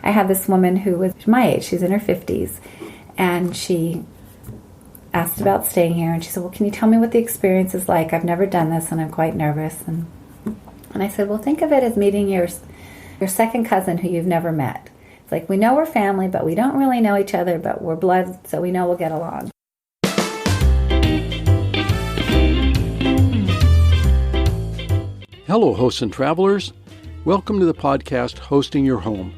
I had this woman who was my age. She's in her 50s. And she asked about staying here. And she said, well, can you tell me what the experience is like? I've never done this and I'm quite nervous. And I said, well, think of it as meeting your second cousin who you've never met. It's like, we know we're family, but we don't really know each other, but we're blood, so we know we'll get along. Hello, hosts and travelers. Welcome to the podcast, Hosting Your Home.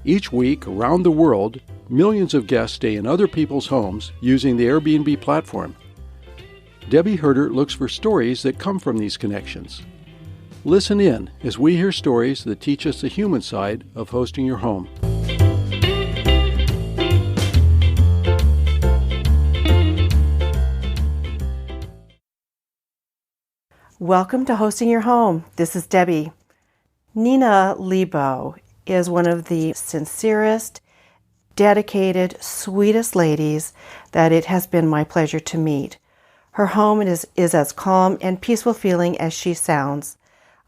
Each week, around the world, millions of guests stay in other people's homes using the Airbnb platform. Debi Hertert looks for stories that come from these connections. Listen in as we hear stories that teach us the human side of hosting your home. Welcome to Hosting Your Home. This is Debi. Nina Liebow is one of the sincerest, dedicated, sweetest ladies that it has been my pleasure to meet. Her home is as calm and peaceful feeling as she sounds.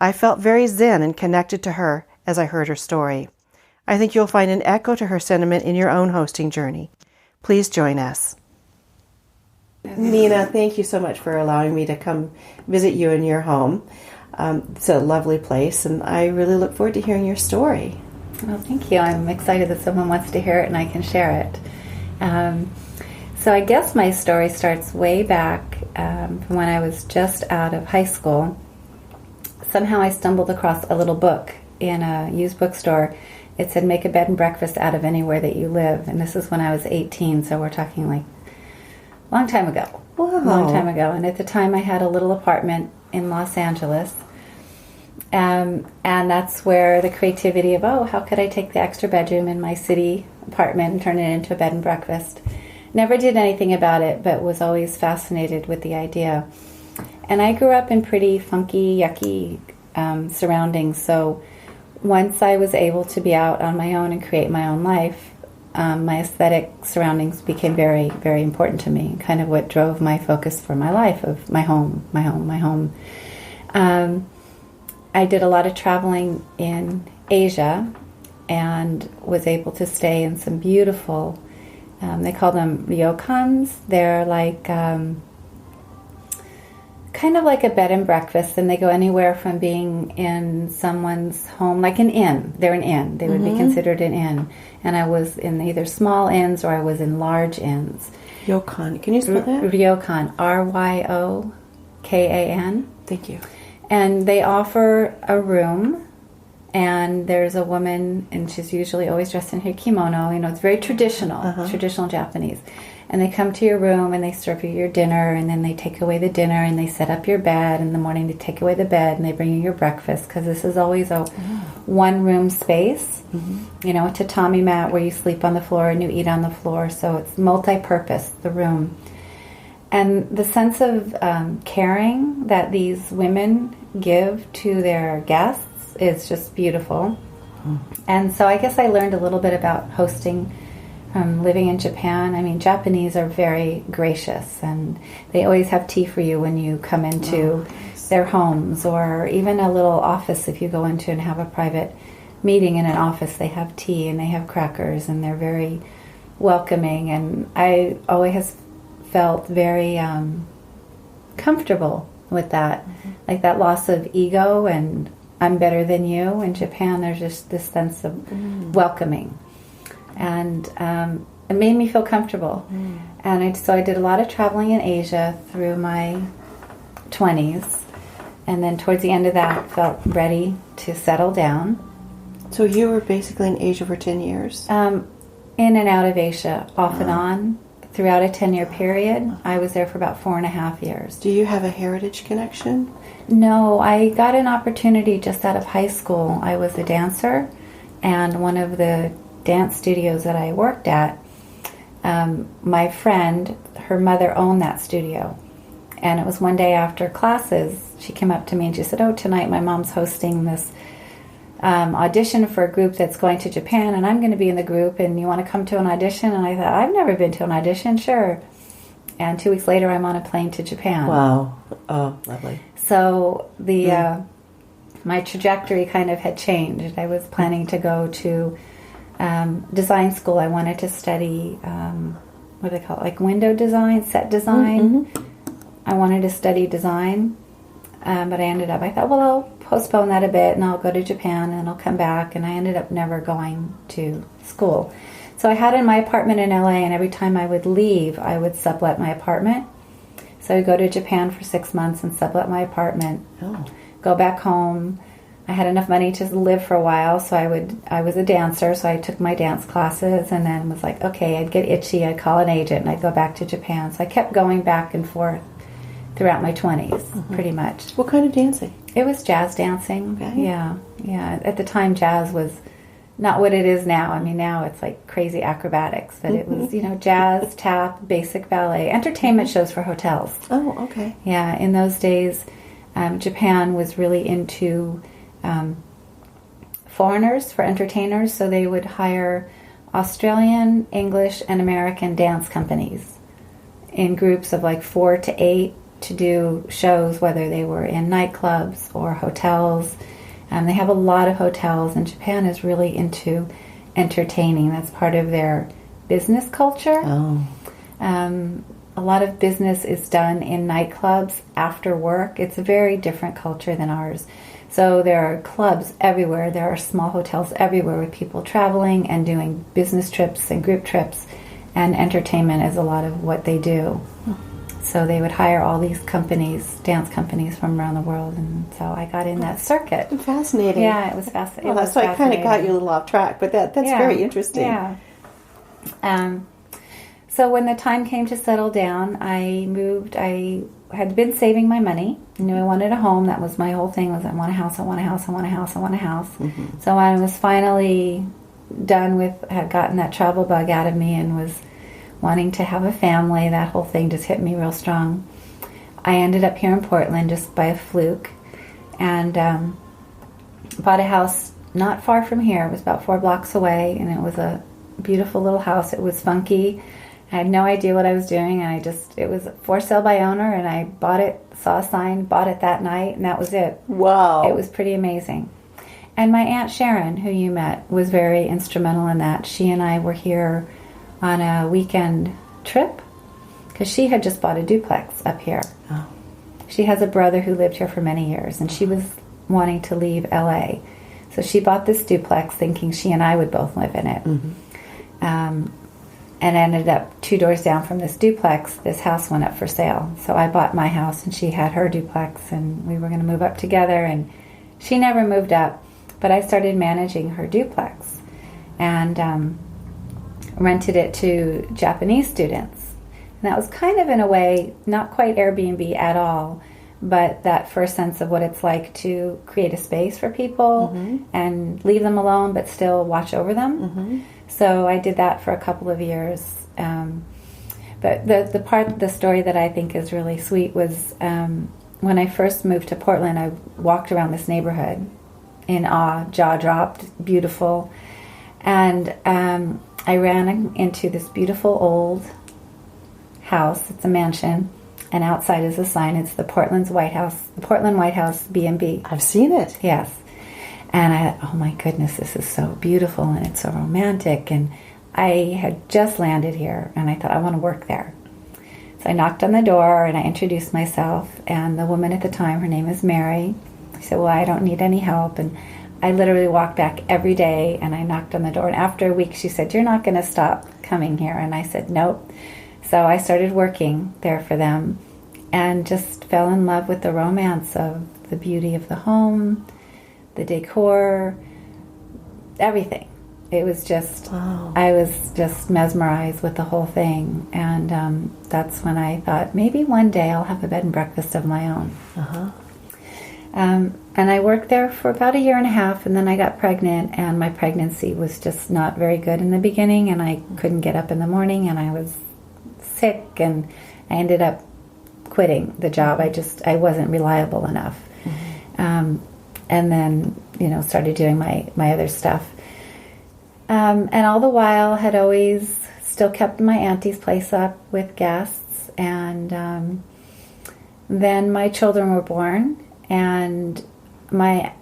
I felt very zen and connected to her as I heard her story. I think you'll find an echo to her sentiment in your own hosting journey. Please join us. Nina, thank you so much for allowing me to come visit you in your home. It's a lovely place, and I really look forward to hearing your story. Well, thank you. I'm excited that someone wants to hear it and I can share it. So I guess my story starts way back from when I was just out of high school. Somehow I stumbled across a little book in a used bookstore. It said, make a bed and breakfast out of anywhere that you live. And this is when I was 18, so we're talking like long time ago. Wow. Long time ago. And at the time I had a little apartment in Los Angeles. And that's where the creativity of, how could I take the extra bedroom in my city apartment and turn it into a bed and breakfast? Never did anything about it, but was always fascinated with the idea. And I grew up in pretty funky, yucky surroundings. So once I was able to be out on my own and create my own life, my aesthetic surroundings became very, very important to me. Kind of what drove my focus for my life of my home. I did a lot of traveling in Asia and was able to stay in some beautiful, they call them Ryokans. They're like kind of like a bed and breakfast, and they go anywhere from being in someone's home, like an inn. They're an inn. They would be considered an inn. And I was in either small inns or I was in large inns. Ryokan. Can you spell that? Ryokan. Ryokan. Thank you. And they offer a room, and there's a woman, and she's usually always dressed in her kimono. You know, it's very traditional, traditional Japanese. And they come to your room, and they serve you your dinner, and then they take away the dinner, and they set up your bed. In the morning, they take away the bed, and they bring you your breakfast, because this is always a one-room space. You know, a tatami mat where you sleep on the floor and you eat on the floor. So it's multi-purpose, the room. And the sense of caring that these women give to their guests is just beautiful. And so I guess I learned a little bit about hosting from living in Japan. I mean, Japanese are very gracious, and they always have tea for you when you come into their homes, or even a little office if you go into and have a private meeting in an office. They have tea and they have crackers, and they're very welcoming. And I always felt very comfortable with that, like that loss of ego and I'm better than you. In Japan, there's just this sense of welcoming, and it made me feel comfortable. And so I did a lot of traveling in Asia through my 20s, and then towards the end of that, felt ready to settle down. So you were basically in Asia for 10 years? In and out of Asia, off and on. Throughout a 10-year period, I was there for about 4.5 years. Do you have a heritage connection? No, I got an opportunity just out of high school. I was a dancer, and one of the dance studios that I worked at, my friend, her mother owned that studio. And it was one day after classes, she came up to me and she said, tonight my mom's hosting this audition for a group that's going to Japan, and I'm going to be in the group, and you want to come to an audition? And I thought, I've never been to an audition. Sure. And 2 weeks later, I'm on a plane to Japan. Wow. Oh, lovely. So my trajectory kind of had changed. I was planning to go to design school. I wanted to study, what do they call it, like window design, set design. I wanted to study design, but I thought, well, I'll postpone that a bit and I'll go to Japan and I'll come back. And I ended up never going to school. So I had in my apartment in LA, and every time I would leave, I would sublet my apartment. So I would go to Japan for 6 months and sublet my apartment, go back home. I had enough money to live for a while, so I was a dancer, so I took my dance classes, and then was like, okay, I'd get itchy, I'd call an agent, and I'd go back to Japan. So I kept going back and forth throughout my 20s, pretty much. What kind of dancing? It was jazz dancing. Okay. Yeah. At the time, jazz was not what it is now. I mean, now it's like crazy acrobatics, but it was, jazz, tap, basic ballet, entertainment shows for hotels. Oh, okay. Yeah, in those days, Japan was really into foreigners for entertainers, so they would hire Australian, English, and American dance companies in groups of like 4 to 8 to do shows, whether they were in nightclubs or hotels. They have a lot of hotels, and Japan is really into entertaining. That's part of their business culture. A lot of business is done in nightclubs after work. It's a very different culture than ours. So there are clubs everywhere. There are small hotels everywhere with people traveling and doing business trips and group trips, and entertainment is a lot of what they do. So they would hire all these companies, dance companies from around the world, and so I got in that circuit. Fascinating. Yeah, it was fascinating. Well, that's why I kind of got you a little off track, but that's very interesting. Yeah. So when the time came to settle down, I moved. I had been saving my money. I knew I wanted a home. That was my whole thing, was I want a house, I want a house, I want a house, I want a house. So when I was finally done with, had gotten that travel bug out of me and was wanting to have a family, that whole thing just hit me real strong. I ended up here in Portland just by a fluke, and bought a house not far from here. It was about 4 blocks away, and it was a beautiful little house. It was funky. I had no idea what I was doing, and it was for sale by owner, and I bought it, saw a sign, bought it that night, and that was it. Wow. It was pretty amazing. And my Aunt Sharon, who you met, was very instrumental in that. She and I were here on a weekend trip because she had just bought a duplex up here. Oh. She has a brother who lived here for many years, and she was wanting to leave LA. So she bought this duplex thinking she and I would both live in it. And ended up 2 doors down from this duplex, this house went up for sale. So I bought my house and she had her duplex, and we were going to move up together, and she never moved up, but I started managing her duplex and rented it to Japanese students. And that was kind of, in a way, not quite Airbnb at all, but that first sense of what it's like to create a space for people and leave them alone but still watch over them. So I did that for a couple of years. But the part of the story that I think is really sweet was when I first moved to Portland, I walked around this neighborhood in awe, jaw dropped, beautiful. And I ran into this beautiful old house. It's a mansion. And outside is a sign. It's the Portland Whitehouse B&amp. I've seen it. Yes. And I thought, oh my goodness, this is so beautiful and it's so romantic. And I had just landed here and I thought, I want to work there. So I knocked on the door and I introduced myself. And the woman at the time, her name is Mary. I said, well, I don't need any help. And I literally walked back every day and I knocked on the door. And after a week, she said, you're not going to stop coming here. And I said, nope. So I started working there for them and just fell in love with the romance of the beauty of the home, the decor, everything. It was just, wow. I was just mesmerized with the whole thing. And that's when I thought, maybe one day I'll have a bed and breakfast of my own. And I worked there for about 1.5 years, and then I got pregnant, and my pregnancy was just not very good in the beginning, and I couldn't get up in the morning, and I was sick, and I ended up quitting the job. I wasn't reliable enough. And then, started doing my other stuff. And all the while had always still kept my auntie's place up with guests. And then my children were born, and my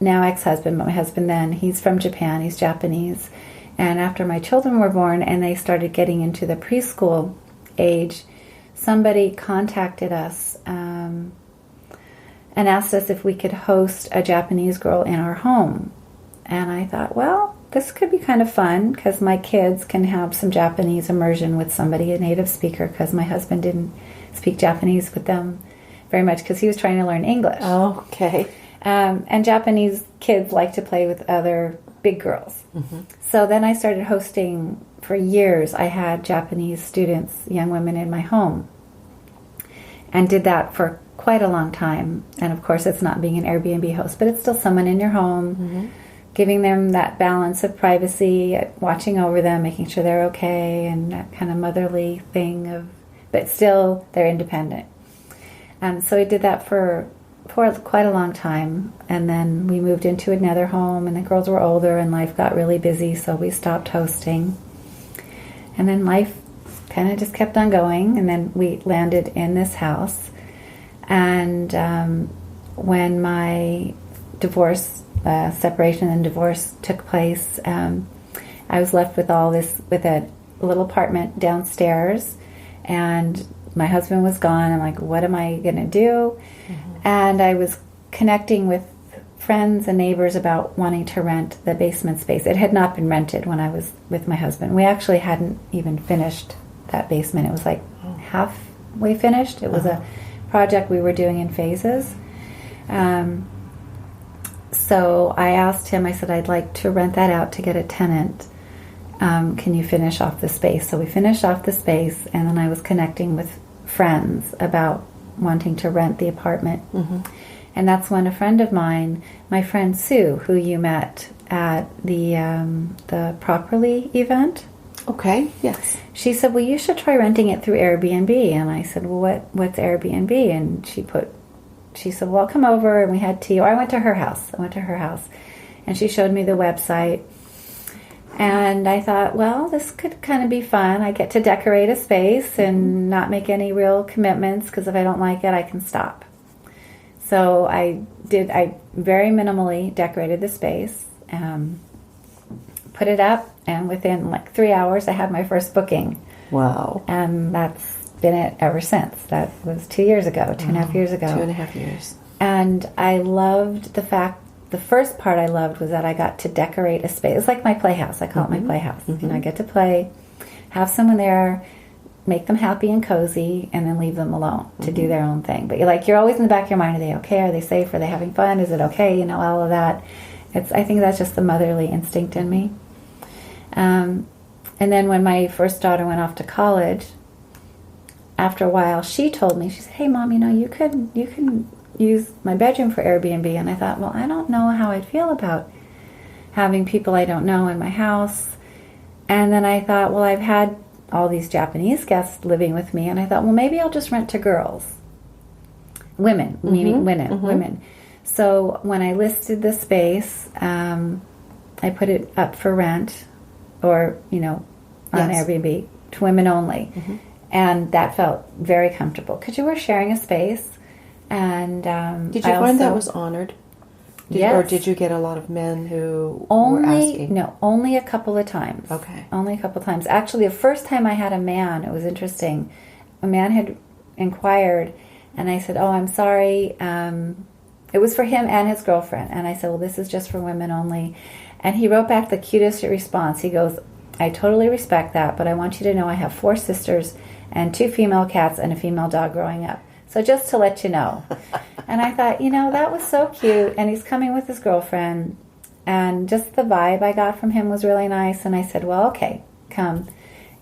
now ex-husband, but my husband then, he's from Japan, he's Japanese. And after my children were born and they started getting into the preschool age, somebody contacted us and asked us if we could host a Japanese girl in our home. And I thought, well, this could be kind of fun because my kids can have some Japanese immersion with somebody, a native speaker, because my husband didn't speak Japanese with them very much because he was trying to learn English. Oh, okay. And Japanese kids like to play with other big girls. Mm-hmm. So then I started hosting for years. I had Japanese students, young women in my home, and did that for quite a long time. And of course, it's not being an Airbnb host, but it's still someone in your home, mm-hmm. giving them that balance of privacy, watching over them, making sure they're okay, and that kind of motherly thing of, but still they're independent. So I did that for quite a long time, and then we moved into another home, and the girls were older, and life got really busy, so we stopped hosting. And then life kind of just kept on going, and then we landed in this house. And when my separation and divorce took place, I was left with all this, with a little apartment downstairs, and my husband was gone. I'm like, what am I going to do? Mm-hmm. And I was connecting with friends and neighbors about wanting to rent the basement space. It had not been rented when I was with my husband. We actually hadn't even finished that basement. It was like halfway finished. It was a project we were doing in phases. So I asked him, I said, I'd like to rent that out to get a tenant. Can you finish off the space? So we finished off the space, and then I was connecting with friends about wanting to rent the apartment. Mm-hmm. And that's when a friend of mine, my friend Sue, who you met at the Properly event. Okay, yes. She said, well, you should try renting it through Airbnb. And I said, well, what's Airbnb? And she said, well, I'll come over, and we had tea. Or I went to her house. And she showed me the website. And I thought, well, this could kind of be fun. I get to decorate a space and not make any real commitments, because if I don't like it, I can stop. So I very minimally decorated the space, put it up, and within like 3 hours, I had my first booking. Wow. And that's been it ever since. That was 2 years ago, 2.5 years ago. 2.5 years. And I loved the fact, the first part I loved was that I got to decorate a space. It's like my playhouse. I call it my playhouse. Mm-hmm. I get to play, have someone there, make them happy and cozy, and then leave them alone to do their own thing. But you're always in the back of your mind, are they okay? Are they safe? Are they having fun? Is it okay? All of that. I think that's just the motherly instinct in me. And then when my first daughter went off to college, after a while, she told me, she said, hey, Mom, you can use my bedroom for Airbnb. And I thought, well, I don't know how I'd feel about having people I don't know in my house. And then I thought, well, I've had all these Japanese guests living with me, and I thought, well, maybe I'll just rent to girls. Women, meaning women. So when I listed the space, I put it up for rent, or, on Airbnb, to women only. Mm-hmm. And that felt very comfortable, because you were sharing a space. And did you find that was honored? Yes. Or did you get a lot of men who were asking? No, only a couple of times. Okay. Only a couple of times. Actually, the first time I had a man, it was interesting. A man had inquired, and I said, oh, I'm sorry. It was for him and his girlfriend. And I said, well, this is just for women only. And he wrote back the cutest response. He goes, I totally respect that, but I want you to know I have 4 sisters and 2 female cats and a female dog growing up. So just to let you know. And I thought, that was so cute. And he's coming with his girlfriend. And just the vibe I got from him was really nice. And I said, well, okay, come.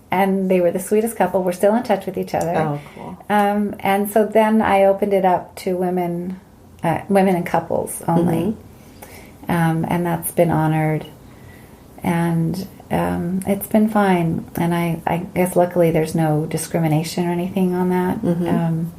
And they were the sweetest couple. We're still in touch with each other. Oh, cool. And so then I opened it up to women and couples only. Mm-hmm. And that's been honored. And it's been fine. And I guess luckily there's no discrimination or anything on that. Mm-hmm.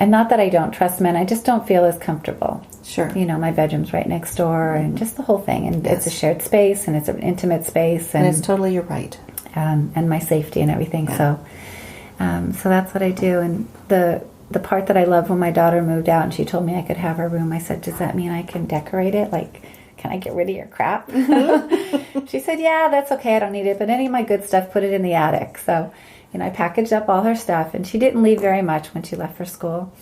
And not that I don't trust men, I just don't feel as comfortable. Sure. My bedroom's right next door, and just the whole thing. And It's a shared space, and it's an intimate space. And it's totally your right. And my safety and everything. Yeah. So that's what I do. And the part that I loved when my daughter moved out and she told me I could have her room, I said, does that mean I can decorate it? can I get rid of your crap? She said, yeah, that's okay. I don't need it. But any of my good stuff, put it in the attic. So, I packaged up all her stuff. And she didn't leave very much when she left for school.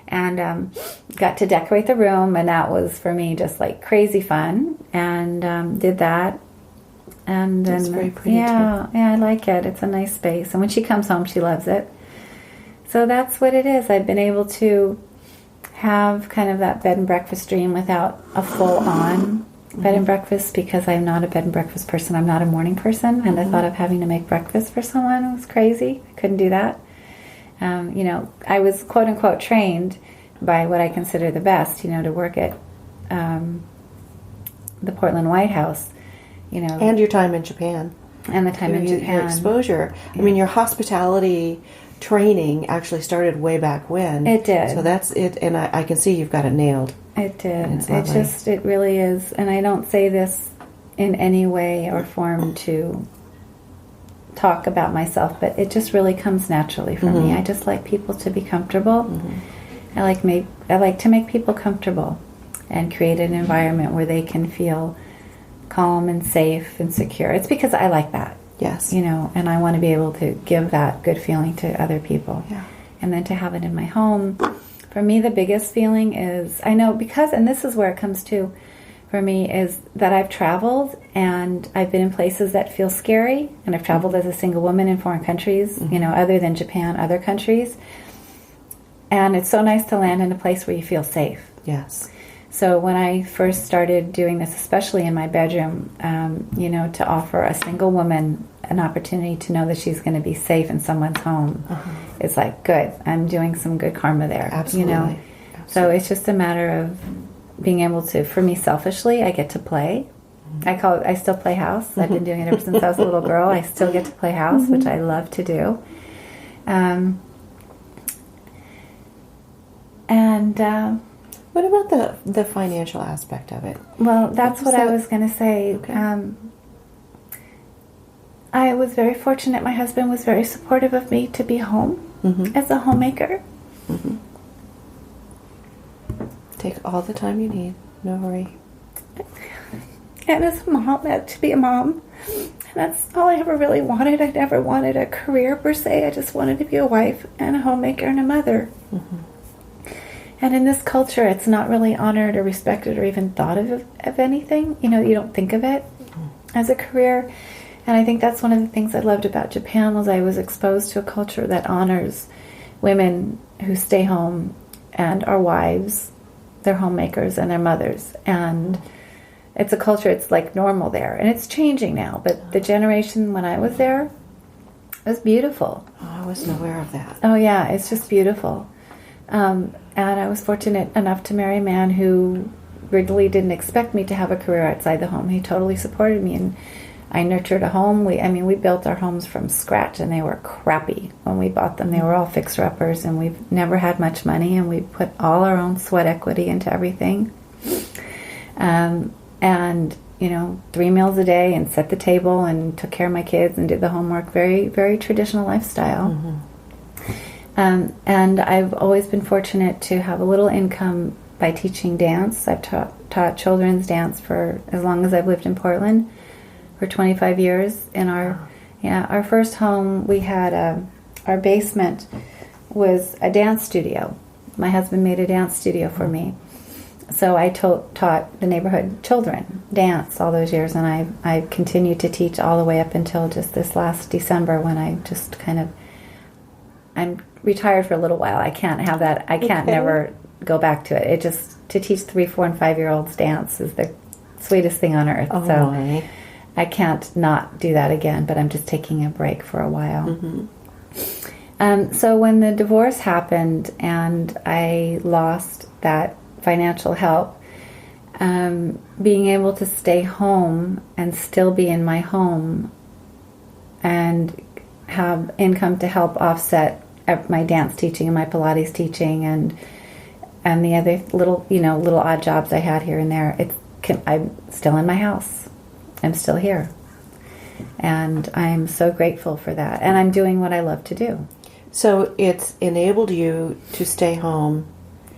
And got to decorate the room. And that was, for me, just like crazy fun. And did that. And then, it's very pretty, yeah, too. Yeah, I like it. It's a nice space. And when she comes home, she loves it. So that's what it is. I've been able to have kind of that bed and breakfast dream without a full-on bed and breakfast, because I'm not a bed and breakfast person. I'm not a morning person, and the thought of having to make breakfast for someone was crazy. I couldn't do that. I was quote-unquote trained by what I consider the best, to work at the Portland Whitehouse, And your time in Japan. And the time in Japan. Your exposure. Yeah. I mean, your hospitality training actually started way back when. It did. So that's it, and I can see you've got it nailed. It did. It's it really is. And I don't say this in any way or form to talk about myself, but it just really comes naturally for me. I just like people to be comfortable. I like to make people comfortable and create an environment where they can feel calm and safe and secure. It's because I like that. Yes. And I want to be able to give that good feeling to other people. Yeah. And then to have it in my home. For me, the biggest feeling is, I know because, and this is where it comes to for me, is that I've traveled and I've been in places that feel scary. And I've traveled as a single woman in foreign countries, other than Japan, other countries. And it's so nice to land in a place where you feel safe. Yes. So when I first started doing this, especially in my bedroom, to offer a single woman an opportunity to know that she's going to be safe in someone's home, it's like, good, I'm doing some good karma there. Absolutely. Absolutely. So it's just a matter of being able to, for me selfishly, I get to play. I still play house. I've been doing it ever since I was a little girl. I still get to play house, which I love to do. What about the financial aspect of it? Well, that's what I was going to say. Okay. I was very fortunate. My husband was very supportive of me to be home as a homemaker. Take all the time you need. No hurry. And as a mom, to be a mom, that's all I ever really wanted. I never wanted a career per se. I just wanted to be a wife and a homemaker and a mother. And in this culture, it's not really honored or respected or even thought of anything. You don't think of it as a career. And I think that's one of the things I loved about Japan, was I was exposed to a culture that honors women who stay home and are wives, they're homemakers, and they're mothers. And it's a culture, it's like normal there. And it's changing now. But the generation when I was there was beautiful. Oh, I wasn't aware of that. Oh, yeah, it's just beautiful. And I was fortunate enough to marry a man who really didn't expect me to have a career outside the home. He totally supported me, and I nurtured a home. We built our homes from scratch, and they were crappy when we bought them. They were all fixer-uppers, and we've never had much money, and we put all our own sweat equity into everything. And 3 meals a day, and set the table, and took care of my kids, and did the homework. Very, very traditional lifestyle. And I've always been fortunate to have a little income by teaching dance. I've taught children's dance for as long as I've lived in Portland, for 25 years. In our first home, we had our basement was a dance studio. My husband made a dance studio for me. So I taught the neighborhood children dance all those years, and I continued to teach all the way up until just this last December, when I just I'm retired for a little while. I can't have that. I can't never go back to it. It just, to teach 3, 4, and 5-year-olds dance is the sweetest thing on earth. Oh, so my. I can't not do that again, but I'm just taking a break for a while. So when the divorce happened and I lost that financial help, being able to stay home and still be in my home and have income to help offset my dance teaching and my Pilates teaching and the other little odd jobs I had here and there, I'm still in my house. I'm still here. And I'm so grateful for that. And I'm doing what I love to do. So it's enabled you to stay home.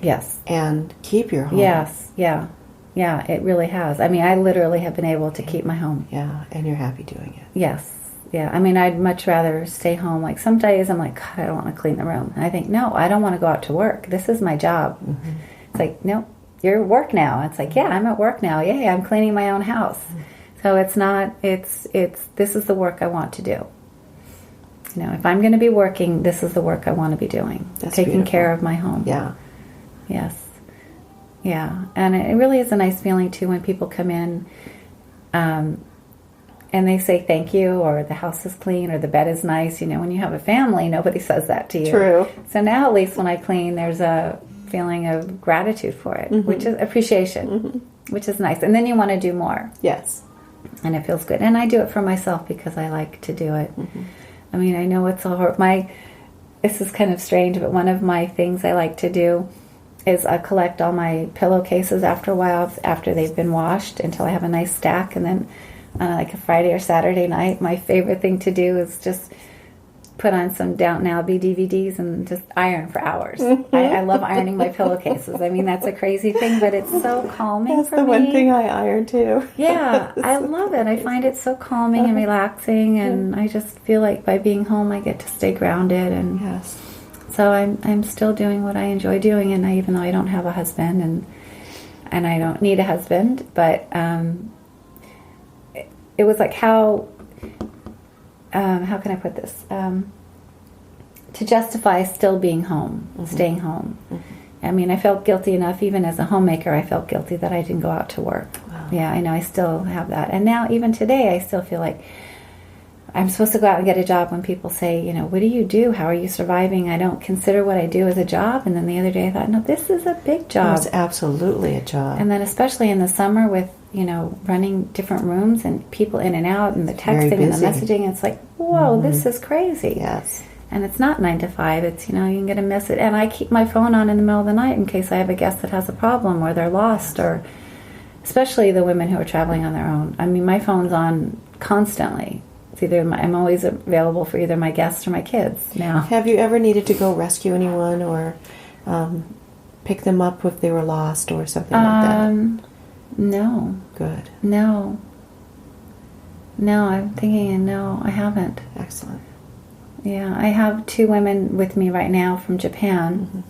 Yes. And keep your home. Yes, yeah. Yeah, it really has. I mean, I literally have been able to keep my home. Yeah, and you're happy doing it. Yes. Yeah. I mean, I'd much rather stay home. Like some days I'm like, God, I don't want to clean the room. And I think, no, I don't want to go out to work. This is my job. Mm-hmm. It's like, no, you're at work now. It's like, yeah, I'm at work now. Yeah, I'm cleaning my own house. Mm-hmm. So it's not, this is the work I want to do. You know, if I'm going to be working, this is the work I want to be doing. That's taking beautiful. care of my home. Yeah. Yes. Yeah. And it really is a nice feeling, too, when people come in and they say thank you, or the house is clean, or the bed is nice. You know, when you have a family, nobody says that to you. True. So now at least when I clean, there's a feeling of gratitude for it, mm-hmm. which is appreciation, mm-hmm. which is nice. And then you want to do more. Yes. And it feels good. And I do it for myself because I like to do it. Mm-hmm. I mean, I know it's a hard... This is kind of strange, but one of my things I like to do is I collect all my pillowcases after a while, after they've been washed, until I have a nice stack. And then on like a Friday or Saturday night, my favorite thing to do is just put on some Downton Abbey DVDs and just iron for hours. Mm-hmm. I love ironing my pillowcases. I mean, that's a crazy thing, but it's so calming that's for me. That's the one thing I iron too. Yeah, I love it. I find it so calming and relaxing, and I just feel like by being home I get to stay grounded. And yes. So I'm still doing what I enjoy doing, and even though I don't have a husband and I don't need a husband, but it was like how can I put this? To justify still being home, mm-hmm. staying home. Mm-hmm. I mean, I felt guilty enough, even as a homemaker, I felt guilty that I didn't go out to work. Wow. Yeah, I know, I still have that. And now, even today, I still feel like I'm supposed to go out and get a job when people say, you know, what do you do? How are you surviving? I don't consider what I do as a job. And then the other day I thought, no, this is a big job. It's absolutely a job. And then especially in the summer with, you know, running different rooms and people in and out and the texting and the messaging, it's like, whoa, mm-hmm. this is crazy. Yes. And it's not 9 to 5. It's, you know, you can get a message. And I keep my phone on in the middle of the night in case I have a guest that has a problem or they're lost, or especially the women who are traveling on their own. I mean, my phone's on constantly. It's either I'm always available for either my guests or my kids now. Have you ever needed to go rescue anyone or pick them up if they were lost or something like that? No. Good. No. No, I'm thinking, no, I haven't. Excellent. Yeah, I have 2 women with me right now from Japan. Mm-hmm.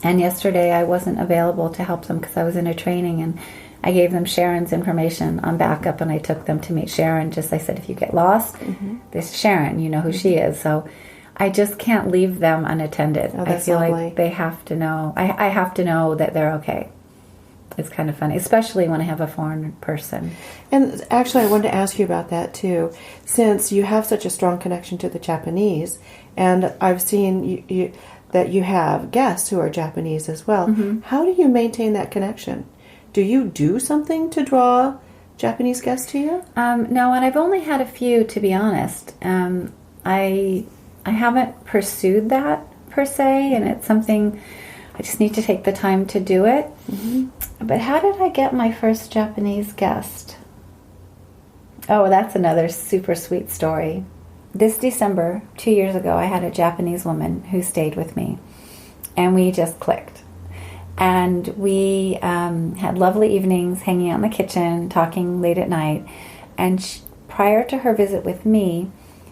And yesterday I wasn't available to help them because I was in a training, and I gave them Sharon's information on backup, and I took them to meet Sharon. I said, if you get lost, mm-hmm. this is Sharon, you know who she is. So I just can't leave them unattended. Oh, I feel lovely. like they have to know. I have to know that they're okay. It's kind of funny, especially when I have a foreign person. And actually, I wanted to ask you about that too, since you have such a strong connection to the Japanese, and I've seen that you have guests who are Japanese as well. Mm-hmm. How do you maintain that connection? Do you do something to draw Japanese guests to you? No, and I've only had a few, to be honest. I haven't pursued that per se, and it's something I just need to take the time to do it. Mm-hmm. But how did I get my first Japanese guest? Oh, that's another super sweet story. This December, 2 years ago, I had a Japanese woman who stayed with me, and we just clicked. And we had lovely evenings hanging out in the kitchen, talking late at night. And prior to her visit with me,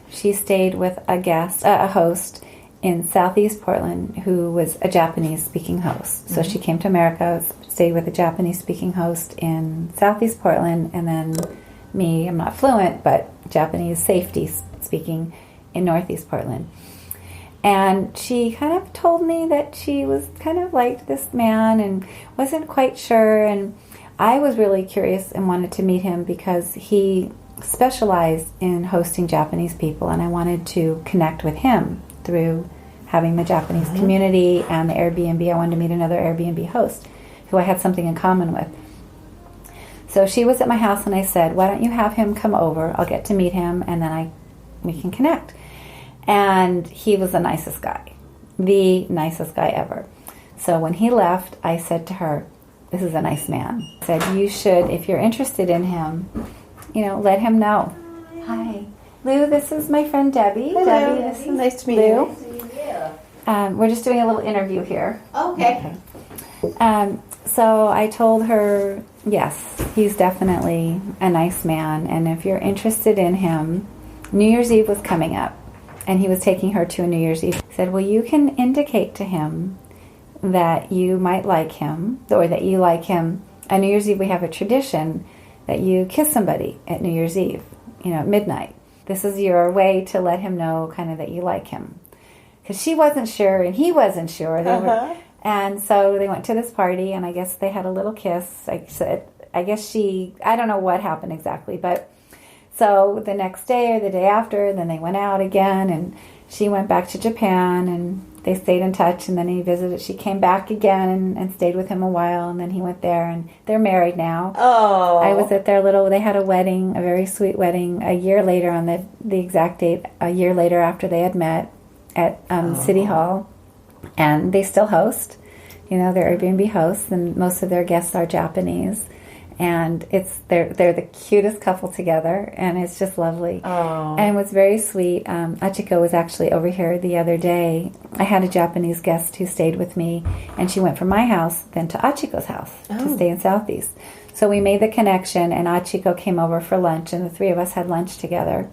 she stayed with a host in Southeast Portland who was a Japanese-speaking host. Mm-hmm. So she came to America, stayed with a Japanese-speaking host in Southeast Portland, and then me, I'm not fluent, but Japanese safety-speaking in Northeast Portland. And she kind of told me that she was kind of liked this man and wasn't quite sure. And I was really curious and wanted to meet him because he specialized in hosting Japanese people, and I wanted to connect with him through having the Japanese mm-hmm. community and the Airbnb. I wanted to meet another Airbnb host who I had something in common with. So she was at my house, and I said, why don't you have him come over? I'll get to meet him, and then we can connect. And he was the nicest guy ever. So when he left, I said to her, this is a nice man. I said, you should, if you're interested in him, let him know. Hi. Lou, this is my friend Debbie. Hello. Debbie, this is nice to meet Lou. you. We're just doing a little interview here. Okay. So I told her Yes, he's definitely a nice man. And if you're interested in him, New Year's Eve was coming up, and he was taking her to a New Year's Eve. He said, well, you can indicate to him that you might like him, or that you like him. On New Year's Eve, we have a tradition that you kiss somebody at New Year's Eve, at midnight. This is your way to let him know kind of that you like him. Because she wasn't sure, and he wasn't sure. And so they went to this party, and I guess they had a little kiss. I don't know what happened exactly, but so the next day or the day after, then they went out again, and she went back to Japan, and they stayed in touch, and then he visited. She came back again and stayed with him a while, and then he went there, and they're married now. Oh. I was at they had a wedding, a very sweet wedding, a year later on the exact date, a year later after they had met at City Hall. And they still host, they're Airbnb hosts, and most of their guests are Japanese. And they're the cutest couple together, and it's just lovely. Oh. And it was very sweet. Achiko was actually over here the other day. I had a Japanese guest who stayed with me, and she went from my house then to Achiko's house to stay in Southeast. So we made the connection, and Achiko came over for lunch, and the three of us had lunch together.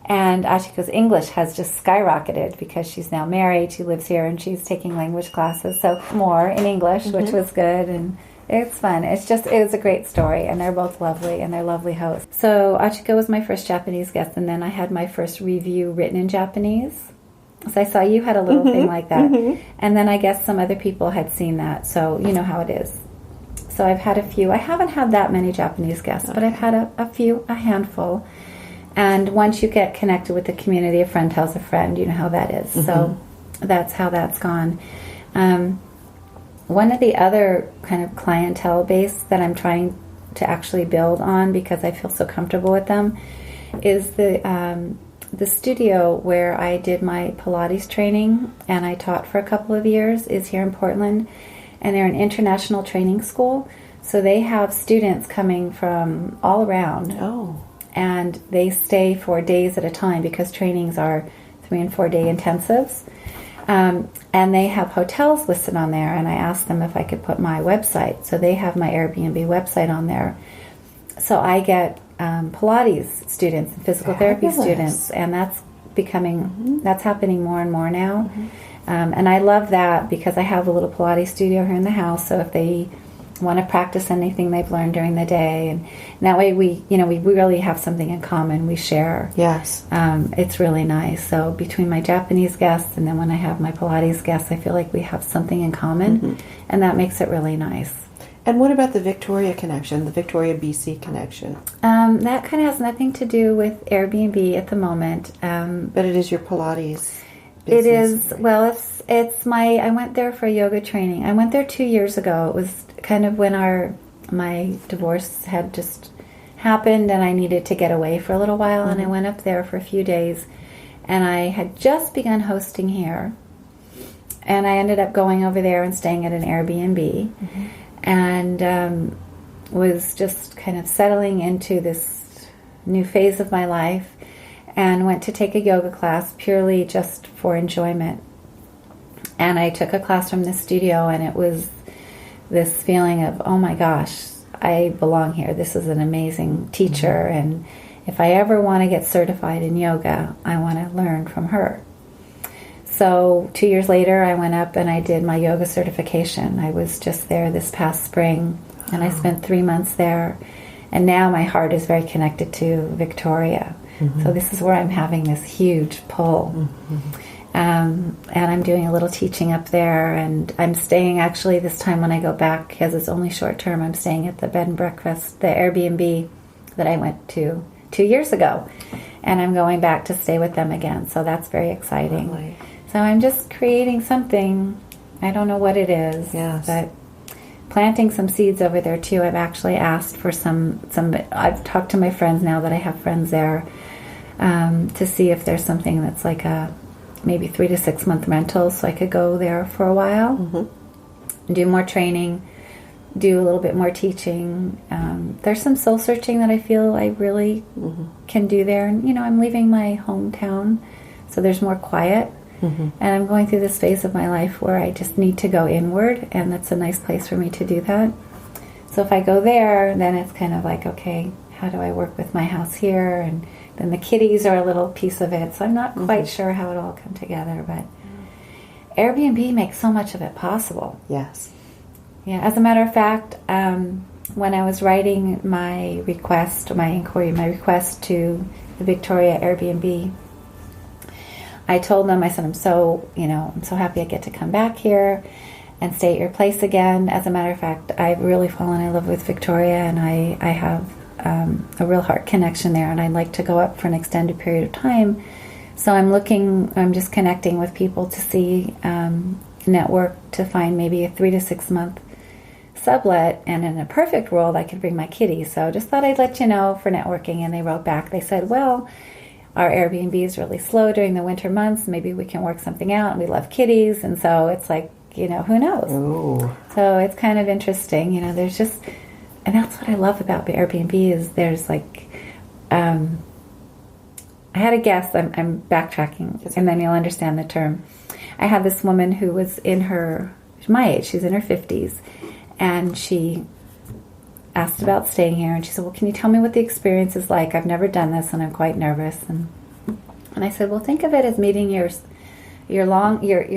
And Achiko's English has just skyrocketed because she's now married. She lives here, and she's taking language classes, so more in English, which was good, and it's fun. It was a great story, and they're both lovely, and they're lovely hosts. So Achiko was my first Japanese guest, and then I had my first review written in Japanese. So I saw you had a little thing like that. And then I guess some other people had seen that, so you know how it is. So I've had a few. I haven't had that many Japanese guests, but I've had a handful. And once you get connected with the community, a friend tells a friend, you know how that is. So that's how that's gone. One of the other kind of clientele base that I'm trying to actually build on, because I feel so comfortable with them, is the studio where I did my Pilates training and I taught for a couple of years is here in Portland. And they're an international training school. So they have students coming from all around. Oh. And they stay for days at a time because trainings are 3 and 4 day intensives. And they have hotels listed on there, and I asked them if I could put my website. So they have my Airbnb website on there. So I get Pilates students and physical therapy students, and that's happening more and more now. And I love that because I have a little Pilates studio here in the house, so if they want to practice anything they've learned during the day, and that way we really have something in common. We share. Yes. It's really nice. So between my Japanese guests and then when I have my Pilates guests, I feel like we have something in common, and that makes it really nice. And what about the Victoria connection, the Victoria, BC connection? That kind of has nothing to do with Airbnb at the moment. But it is your Pilates business. It is. Well, I went there for yoga training. I went there 2 years ago. It was kind of when my divorce had just happened, and I needed to get away for a little while, and I went up there for a few days, and I had just begun hosting here, and I ended up going over there and staying at an Airbnb, and was just kind of settling into this new phase of my life, and went to take a yoga class purely just for enjoyment. And I took a class from the studio, and it was this feeling of, oh my gosh, I belong here. This is an amazing teacher, and if I ever want to get certified in yoga, I want to learn from her. So 2 years later, I went up and I did my yoga certification. I was just there this past spring, and I spent 3 months there, and now my heart is very connected to Victoria. So this is where I'm having this huge pull. And I'm doing a little teaching up there, and I'm staying actually this time when I go back, because it's only short term, I'm staying at the bed and breakfast, the Airbnb that I went to 2 years ago, and I'm going back to stay with them again, so that's very exciting. Lovely. So I'm just creating something, I don't know what it is, but planting some seeds over there too. I've actually asked for some I've talked to my friends now that I have friends there, to see if there's something that's like a maybe 3 to 6 month rental, so I could go there for a while, do more training, do a little bit more teaching. There's some soul searching that I feel I really can do there. And, I'm leaving my hometown, so there's more quiet. And I'm going through this phase of my life where I just need to go inward, and that's a nice place for me to do that. So if I go there, then it's kind of like, okay, how do I work with my house here? And then the kitties are a little piece of it. So I'm not quite sure how it all come together, but Airbnb makes so much of it possible. Yes. Yeah, as a matter of fact, when I was writing my request to the Victoria Airbnb, I told them, I said, I'm so happy I get to come back here and stay at your place again. As a matter of fact, I've really fallen in love with Victoria, and I have a real heart connection there, and I'd like to go up for an extended period of time. So I'm just connecting with people to see, network to find maybe a 3 to 6 month sublet, and in a perfect world I could bring my kitty. So just thought I'd let you know for networking. And they wrote back, they said, well, our Airbnb is really slow during the winter months, maybe we can work something out, and we love kitties. And so it's like, who knows? Ooh. So it's kind of interesting, there's just, and that's what I love about the Airbnb is there's like, I had a guest, I'm backtracking, and then you'll understand the term. I had this woman who was my age, she's in her 50s, and she asked about staying here, and she said, well, can you tell me what the experience is like? I've never done this, and I'm quite nervous. And I said, well, think of it as meeting your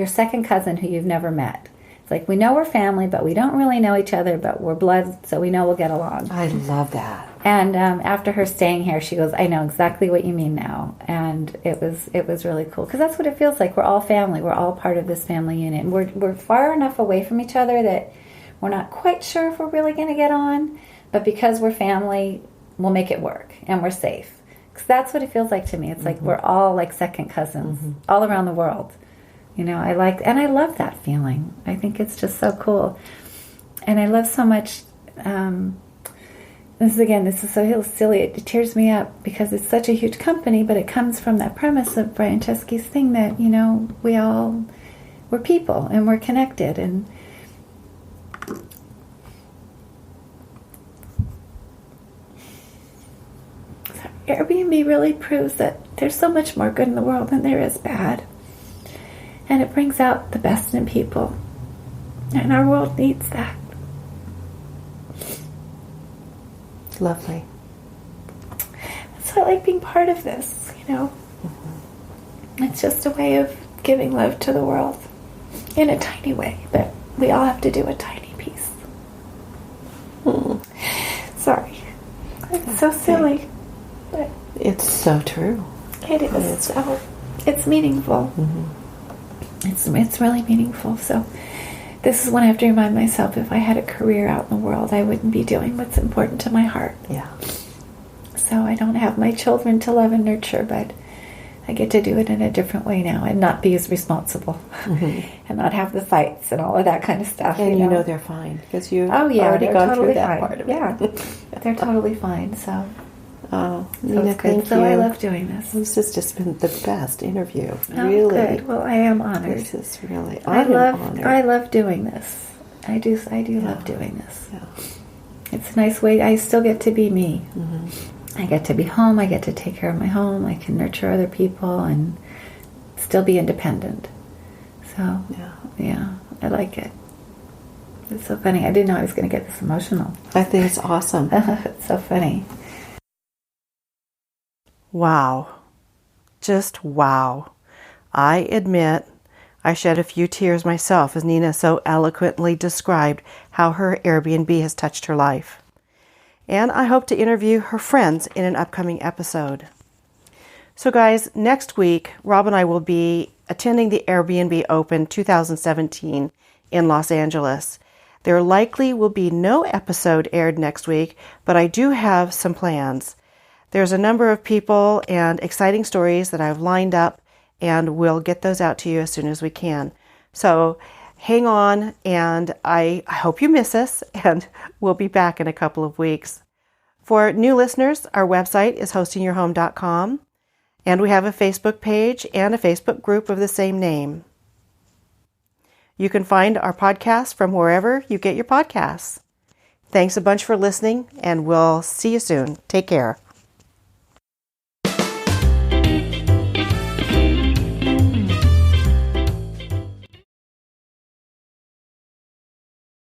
second cousin who you've never met. It's like, we know we're family, but we don't really know each other, but we're blood, so we know we'll get along. I love that. And after her staying here, she goes, I know exactly what you mean now. And it was really cool, because that's what it feels like. We're all family. We're all part of this family unit. And we're far enough away from each other that we're not quite sure if we're really going to get on. But because we're family, we'll make it work, and we're safe. Because that's what it feels like to me. It's like we're all like second cousins all around the world. I love that feeling. I think it's just so cool. And I love so much, this is so silly, it tears me up because it's such a huge company, but it comes from that premise of Brian Chesky's thing that, we're people and we're connected. And Airbnb really proves that there's so much more good in the world than there is bad. And it brings out the best in people. And our world needs that. Lovely. So I like being part of this, It's just a way of giving love to the world in a tiny way. But we all have to do a tiny piece. Sorry. It's so silly. But it's so true. It is. So it's meaningful. It's really meaningful. So this is when I have to remind myself, if I had a career out in the world, I wouldn't be doing what's important to my heart. Yeah. So I don't have my children to love and nurture, but I get to do it in a different way now and not be as responsible and not have the fights and all of that kind of stuff. And they're fine because you've already gone through that part of it. Yeah, they're totally fine. So. Nina, thank you. So I love doing this. This has just been the best interview. Oh, really. Good. Well, I am honored. This is really. I love doing this. I do love doing this. Yeah. It's a nice way. I still get to be me. I get to be home. I get to take care of my home. I can nurture other people and still be independent. So yeah, I like it. It's so funny. I didn't know I was going to get this emotional. I think it's awesome. It's so funny. Wow. Just wow. I admit I shed a few tears myself as Nina so eloquently described how her Airbnb has touched her life. And I hope to interview her friends in an upcoming episode. So guys, next week, Rob and I will be attending the Airbnb Open 2017 in Los Angeles. There likely will be no episode aired next week, but I do have some plans. There's a number of people and exciting stories that I've lined up, and we'll get those out to you as soon as we can. So hang on, and I hope you miss us, and we'll be back in a couple of weeks. For new listeners, our website is hostingyourhome.com, and we have a Facebook page and a Facebook group of the same name. You can find our podcast from wherever you get your podcasts. Thanks a bunch for listening, and we'll see you soon. Take care.